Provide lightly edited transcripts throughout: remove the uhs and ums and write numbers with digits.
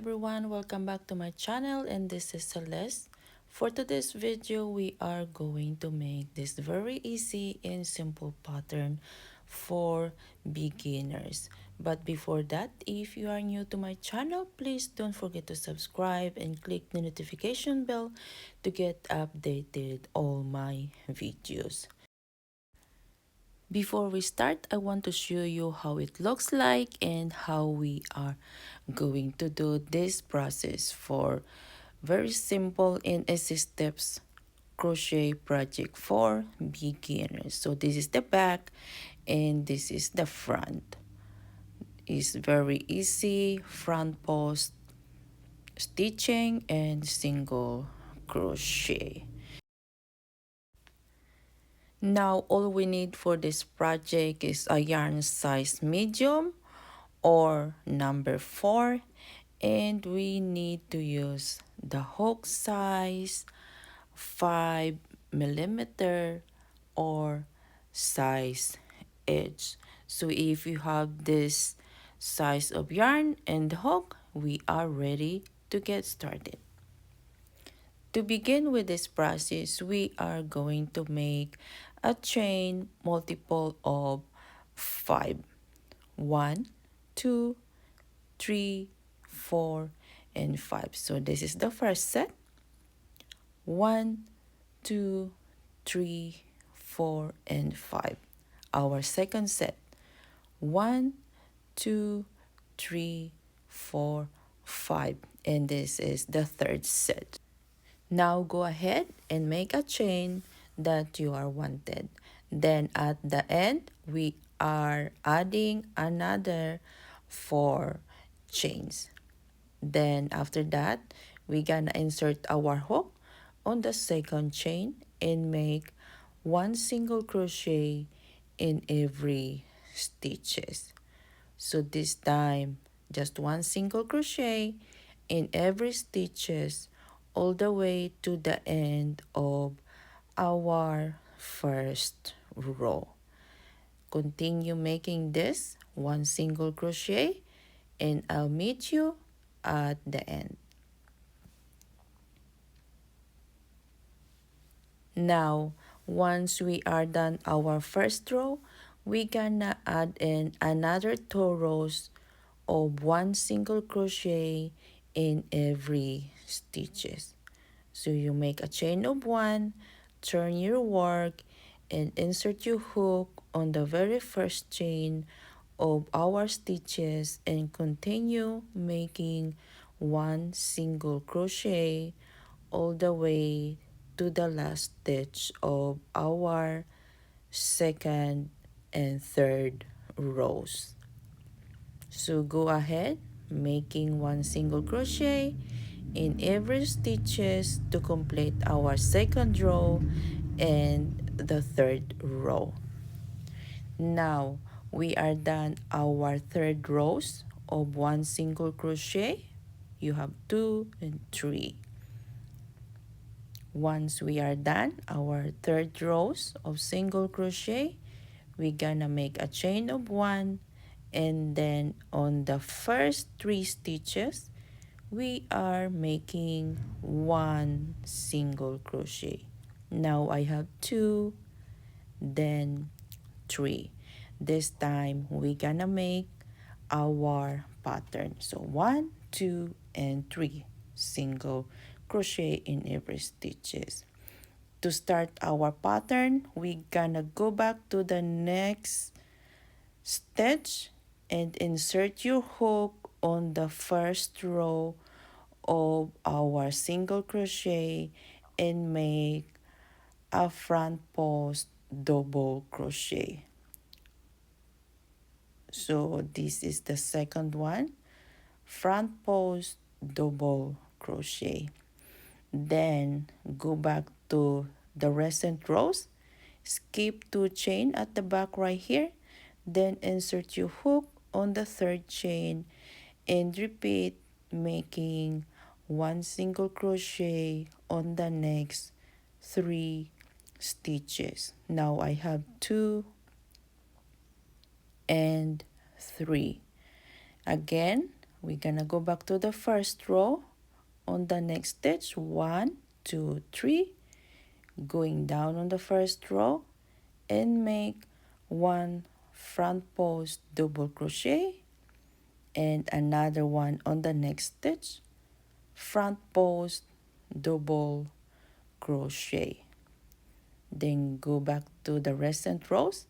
everyone, welcome back to my channel, and this is Celeste. For today's video, we are going to make this very easy and simple pattern for beginners. But before that, if you are new to my channel, please don't forget to subscribe and click the notification bell to get updated all my videos. Before we start, I want to show you how it looks like and how we are going to do this process for very simple and easy steps crochet project for beginners. So this is the back and this is the front. It's very easy front post stitching and single crochet. Now all we need for this project is a yarn size medium or number 4, and we need to use the hook size 5 millimeter or size edge. So if you have this size of yarn and hook, we are ready to get started. To begin with this process, we are going to make a chain multiple of 5. 1, 2, 3, 4, and 5. So this is the first set. 1, 2, 3, 4, and 5. Our second set. 1, 2, 3, 4, 5. And this is the third set. Now go ahead and make a chain that you are wanted. Then at the end, we are adding another 4 chains. Then after that, we're gonna insert our hook on the second chain and make 1 single crochet in every stitches. So this time, just 1 single crochet in every stitches all the way to the end of our first row. Continue making this 1 single crochet and I'll meet you at the end. Now, once we are done our first row, we're gonna add in another 2 rows of 1 single crochet in every stitches. So you make a chain of 1, turn your work, and insert your hook on the very first chain of our stitches and continue making 1 single crochet all the way to the last stitch of our second and third rows. So go ahead making 1 single crochet in every stitches to complete our second row and the third row. Now we are done our third rows of 1 single crochet. You have 2 and 3. Once we are done our third rows of single crochet, we're gonna make a chain of 1, and then on the first 3 stitches we are making 1 single crochet. Now I have 2, then 3. This time we're gonna make our pattern. So 1, 2, and 3 single crochet in every stitches. To start our pattern, we're gonna go back to the next stitch and insert your hook on the first row of our single crochet and make a front post double crochet. So this is the second one, front post double crochet. Then go back to the recent rows, skip 2 chain at the back right here, then insert your hook on the third chain and repeat making 1 single crochet on the next 3 stitches. Now I have 2 and 3. Again, we're gonna go back to the first row. On the next stitch, 1, 2, 3, going down on the first row and make one front post double crochet and another one on the next stitch, front post double crochet. Then go back to the recent rows,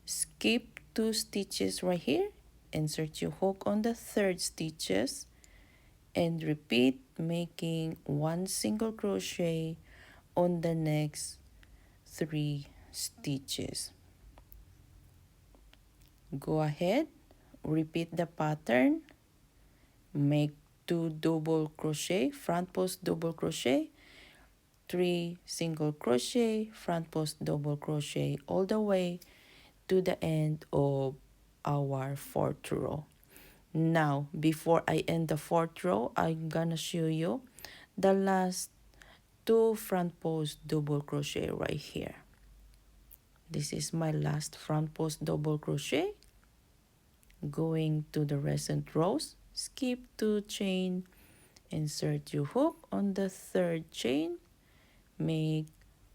skip 2 stitches right here, insert your hook on the third stitches and repeat making 1 single crochet on the next 3 stitches. Go ahead, repeat the pattern, make 2 double crochet, front post double crochet, 3 single crochet, front post double crochet all the way to the end of our fourth row. Now, before I end the fourth row, I'm gonna show you the last 2 front post double crochet right here. This is my last front post double crochet. Going to the recent rows, skip 2 chain, insert your hook on the third chain, make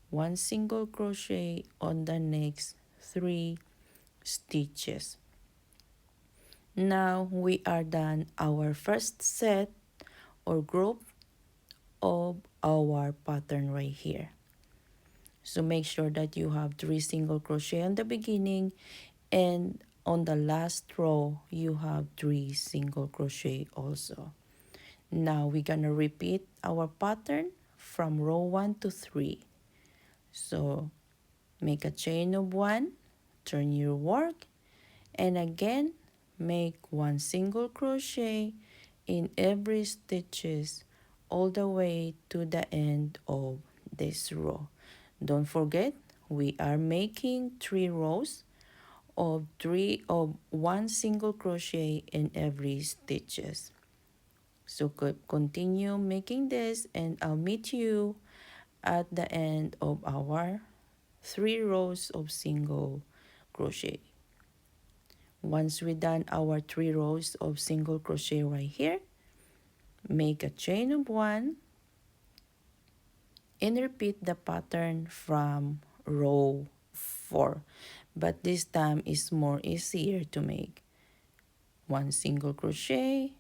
1 single crochet on the next 3 stitches. Now we are done our first set or group of our pattern right here. So make sure that you have 3 single crochet on the beginning, and on the last row you have 3 single crochet also. Now we're gonna repeat our pattern from row 1 to 3. So make a chain of 1, turn your work, and again make 1 single crochet in every stitches all the way to the end of this row. Don't forget, we are making 3 rows of 1 single crochet in every stitches. So continue making this and I'll meet you at the end of our 3 rows of single crochet. Once we done our 3 rows of single crochet right here, make a chain of 1 and repeat the pattern from row 4. But this time is more easier to make. 1 single crochet,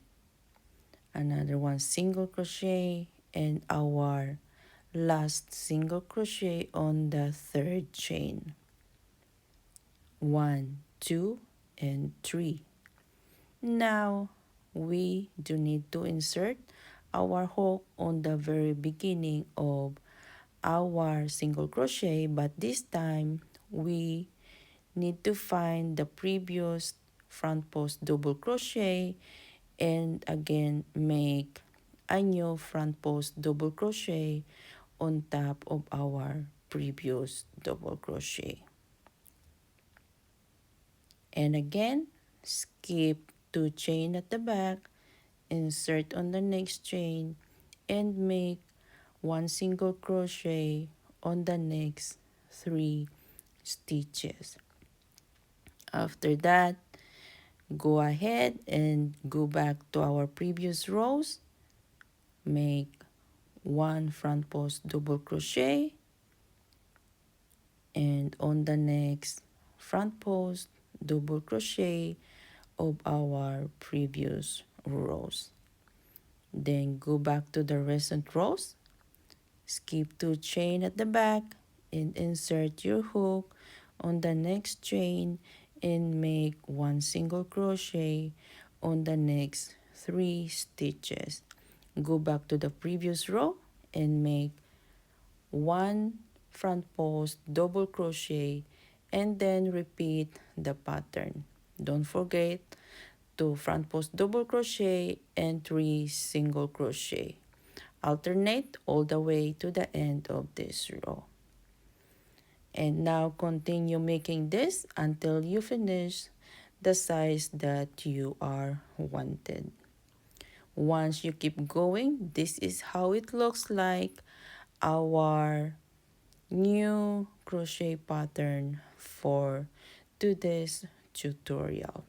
another 1 single crochet, and our last single crochet on the third chain. 1, 2, and 3. Now we do need to insert our hook on the very beginning of our single crochet, but this time we need to find the previous front post double crochet and again make a new front post double crochet on top of our previous double crochet. And again, skip 2 chain at the back, insert on the next chain, and make 1 single crochet on the next 3 stitches. After that, go ahead and go back to our previous rows, make 1 front post double crochet, and on the next front post double crochet of our previous rows. Then go back to the recent rows, skip 2 chain at the back and insert your hook on the next chain and make 1 single crochet on the next 3 stitches. Go back to the previous row and make 1 front post double crochet and then repeat the pattern. Don't forget to front post double crochet and 3 single crochet. Alternate all the way to the end of this row. And now continue making this until you finish the size that you are wanted. Once you keep going, this is how it looks like our new crochet pattern for today's tutorial.